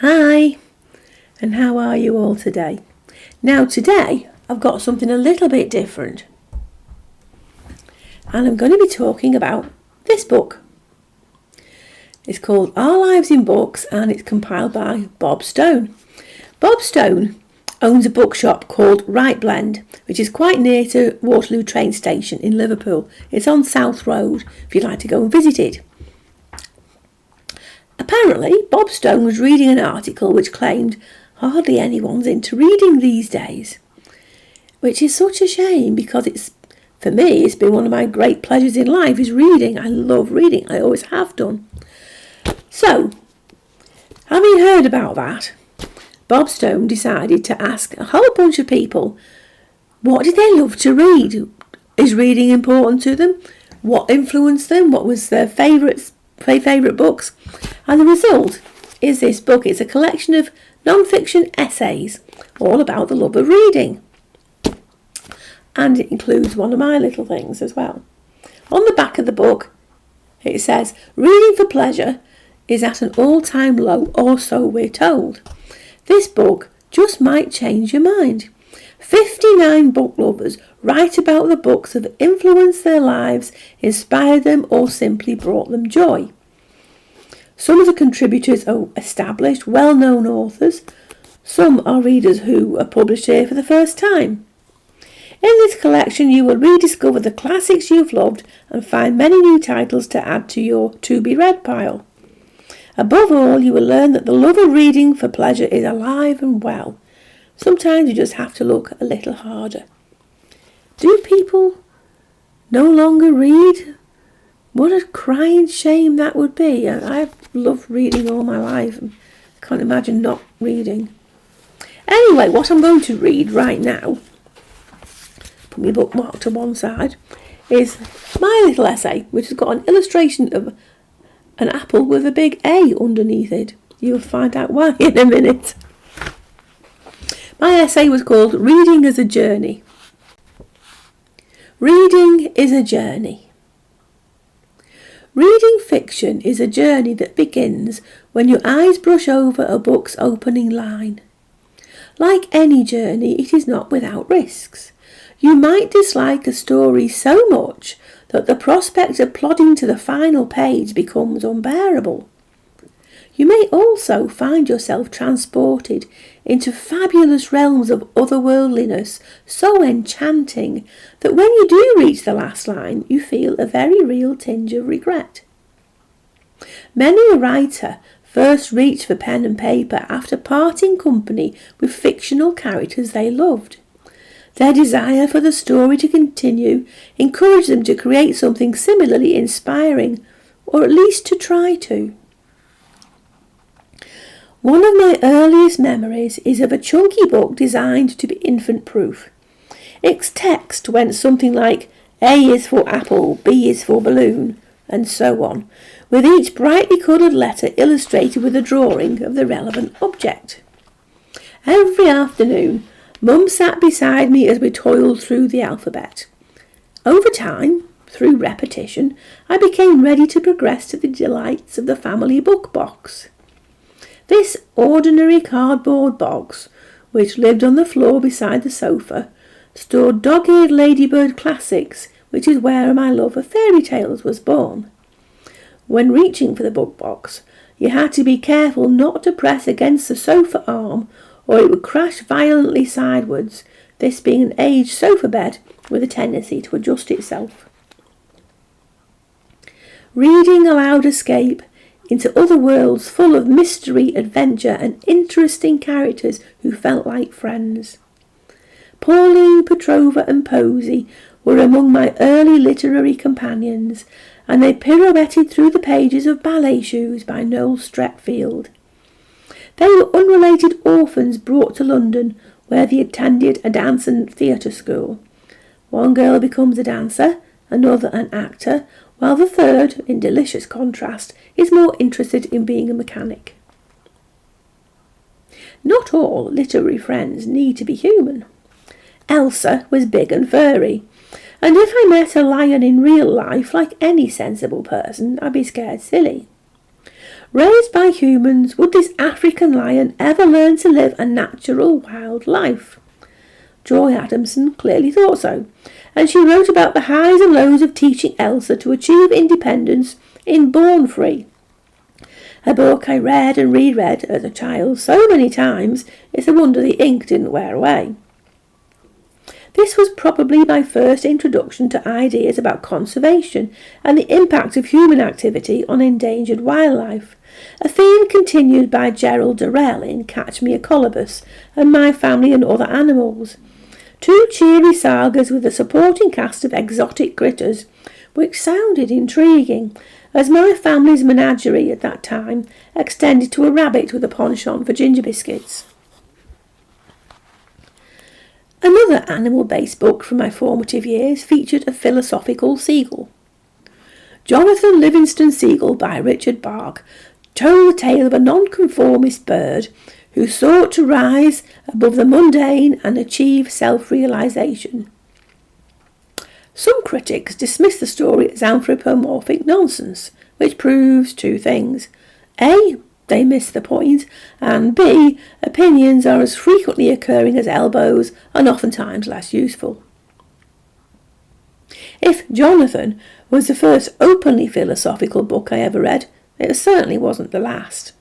Hi, and how are you all today? Now today I've got something a little bit different, and I'm going to be talking about this book. It's called Our Lives in Books, and it's compiled by Bob Stone. Bob Stone owns a bookshop called Right Blend, which is quite near to Waterloo train station in Liverpool. It's on South Road if you'd like to go and visit it. Apparently, Bob Stone was reading an article which claimed hardly anyone's into reading these days, which is such a shame because for me, it's been one of my great pleasures in life is reading. I love reading. I always have done. So, having heard about that, Bob Stone decided to ask a whole bunch of people, what did they love to read? Is reading important to them? What influenced them? What was their favourite books? And the result is this book. It's a collection of non-fiction essays all about the love of reading. And it includes one of my little things as well. On the back of the book, it says, reading for pleasure is at an all-time low, or so we're told. This book just might change your mind. 59 book lovers write about the books that have influenced their lives, inspired them, or simply brought them joy. Some of the contributors are established, well-known authors. Some are readers who are published here for the first time. In this collection, you will rediscover the classics you've loved and find many new titles to add to your to-be-read pile. Above all, you will learn that the love of reading for pleasure is alive and well. Sometimes you just have to look a little harder. Do people no longer read? What a crying shame that would be. I've loved reading all my life. I can't imagine not reading. Anyway, what I'm going to read right now, put my bookmark to one side, is my little essay, which has got an illustration of an apple with a big A underneath it. You'll find out why in a minute. My essay was called Reading as a Journey. Reading is a journey. Reading fiction is a journey that begins when your eyes brush over a book's opening line. Like any journey, it is not without risks. You might dislike a story so much that the prospect of plodding to the final page becomes unbearable. You may also find yourself transported into fabulous realms of otherworldliness so enchanting that when you do reach the last line, you feel a very real tinge of regret. Many a writer first reached for pen and paper after parting company with fictional characters they loved. Their desire for the story to continue encouraged them to create something similarly inspiring, or at least to try to. One of my earliest memories is of a chunky book designed to be infant-proof. Its text went something like, A is for apple, B is for balloon, and so on, with each brightly coloured letter illustrated with a drawing of the relevant object. Every afternoon, Mum sat beside me as we toiled through the alphabet. Over time, through repetition, I became ready to progress to the delights of the family book box. This ordinary cardboard box, which lived on the floor beside the sofa, stored dog-eared ladybird classics, which is where my love of fairy tales was born. When reaching for the book box, you had to be careful not to press against the sofa arm, or it would crash violently sideways, this being an aged sofa bed with a tendency to adjust itself. Reading allowed escape into other worlds full of mystery, adventure, and interesting characters who felt like friends. Pauline, Petrova, and Posy were among my early literary companions, and they pirouetted through the pages of Ballet Shoes by Noel Streatfeild. They were unrelated orphans brought to London, where they attended a dance and theatre school. One girl becomes a dancer, another an actor, while the third, in delicious contrast, is more interested in being a mechanic. Not all literary friends need to be human. Elsa was big and furry, and if I met a lion in real life, like any sensible person, I'd be scared silly. Raised by humans, would this African lion ever learn to live a natural wild life? Joy Adamson clearly thought so, and she wrote about the highs and lows of teaching Elsa to achieve independence in Born Free, a book I read and reread as a child so many times it's a wonder the ink didn't wear away. This was probably my first introduction to ideas about conservation and the impact of human activity on endangered wildlife, a theme continued by Gerald Durrell in Catch Me a Colobus and My Family and Other Animals. Two cheery sagas with a supporting cast of exotic critters, which sounded intriguing, as my family's menagerie at that time extended to a rabbit with a penchant for ginger biscuits. Another animal-based book from my formative years featured a philosophical seagull. Jonathan Livingston Seagull by Richard Bach told the tale of a nonconformist bird who sought to rise above the mundane and achieve self-realization. Some critics dismiss the story as anthropomorphic nonsense, which proves two things. A, they miss the point, and B, opinions are as frequently occurring as elbows and oftentimes less useful. If Jonathan was the first openly philosophical book I ever read, it certainly wasn't the last.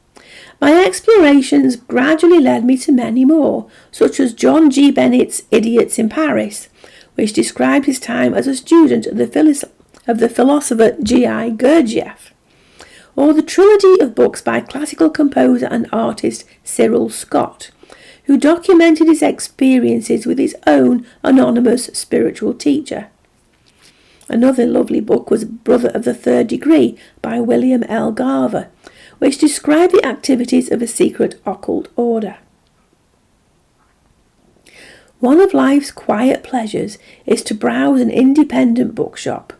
My explorations gradually led me to many more, such as John G. Bennett's Idiots in Paris, which described his time as a student of the philosopher G.I. Gurdjieff, or the trilogy of books by classical composer and artist Cyril Scott, who documented his experiences with his own anonymous spiritual teacher. Another lovely book was Brother of the Third Degree by William L. Garver, which described the activities of a secret occult order. One of life's quiet pleasures is to browse an independent bookshop,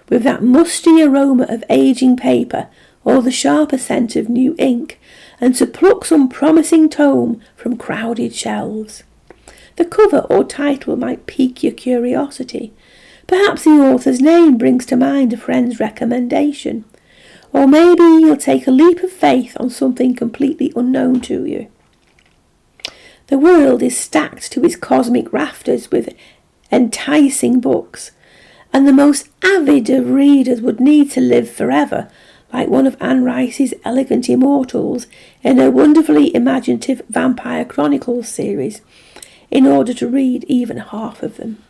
with that musty aroma of aging paper or the sharper scent of new ink, and to pluck some promising tome from crowded shelves. The cover or title might pique your curiosity. Perhaps the author's name brings to mind a friend's recommendation, or maybe you'll take a leap of faith on something completely unknown to you. The world is stacked to its cosmic rafters with enticing books, and the most avid of readers would need to live forever, like one of Anne Rice's Elegant Immortals in her wonderfully imaginative Vampire Chronicles series, in order to read even half of them.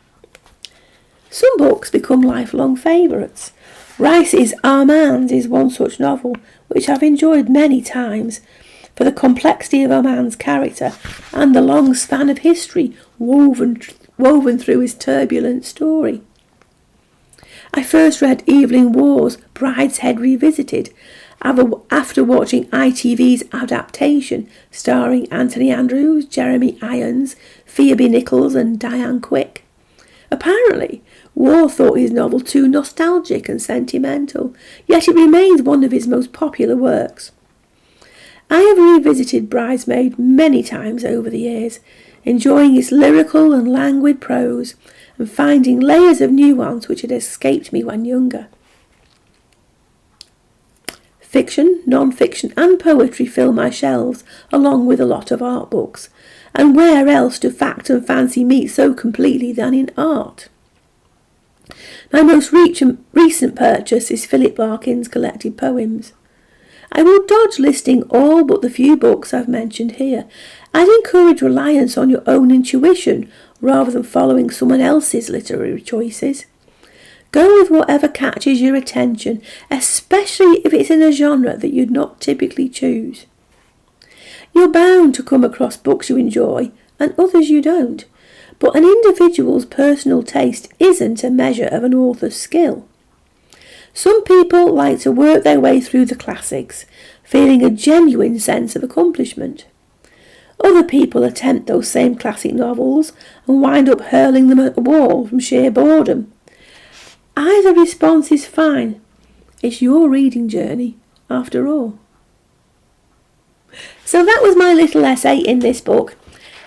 Some books become lifelong favourites. Rice's Armand is one such novel, which I've enjoyed many times, for the complexity of Armand's character and the long span of history woven through his turbulent story. I first read Evelyn Waugh's Brideshead Revisited after watching ITV's adaptation starring Anthony Andrews, Jeremy Irons, Phoebe Nichols and Diane Quick. Apparently, Waugh thought his novel too nostalgic and sentimental, yet it remains one of his most popular works. I have revisited Bridesmaid many times over the years, enjoying its lyrical and languid prose, and finding layers of nuance which had escaped me when younger. Fiction, non-fiction and poetry fill my shelves, along with a lot of art books, and where else do fact and fancy meet so completely than in art? My most recent purchase is Philip Larkin's collected poems. I will dodge listing all but the few books I've mentioned here, and encourage reliance on your own intuition rather than following someone else's literary choices. Go with whatever catches your attention, especially if it's in a genre that you'd not typically choose. You're bound to come across books you enjoy and others you don't, but an individual's personal taste isn't a measure of an author's skill. Some people like to work their way through the classics, feeling a genuine sense of accomplishment. Other people attempt those same classic novels and wind up hurling them at a wall from sheer boredom. Either response is fine. It's your reading journey, after all. So that was my little essay in this book,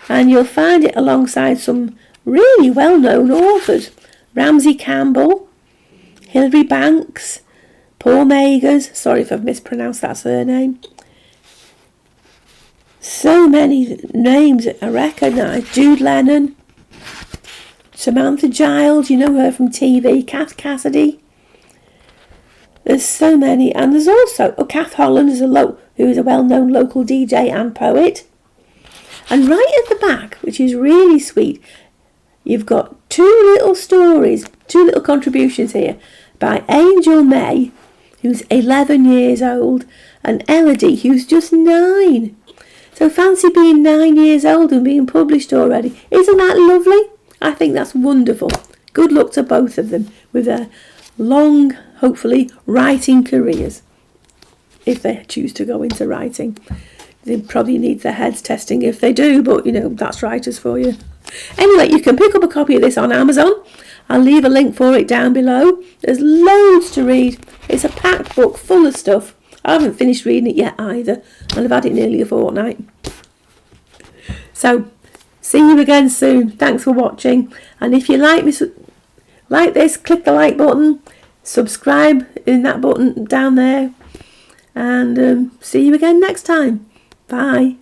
and you'll find it alongside some really well-known authors. Ramsey Campbell, Hilary Banks, Paul Magers, sorry if I've mispronounced that surname. So many names that I recognise. Jude Lennon, Samantha Giles, you know her from TV, Kath Cassidy. There's so many, and there's also Kath Holland, who is a well-known local DJ and poet. And right at the back, which is really sweet, you've got two little stories, two little contributions here by Angel May, who's 11 years old, and Elodie, who's just 9. So fancy being 9 years old and being published already. Isn't that lovely? I think that's wonderful. Good luck to both of them with their long, hopefully, writing careers. If they choose to go into writing. They probably need their heads testing if they do, but that's writers for you. Anyway, you can pick up a copy of this on Amazon. I'll leave a link for it down below. There's loads to read. It's a packed book full of stuff. I haven't finished reading it yet either, and I've had it nearly a fortnight. So, see you again soon. Thanks for watching. And if you like this, click the like button. Subscribe in that button down there. And see you again next time. Bye.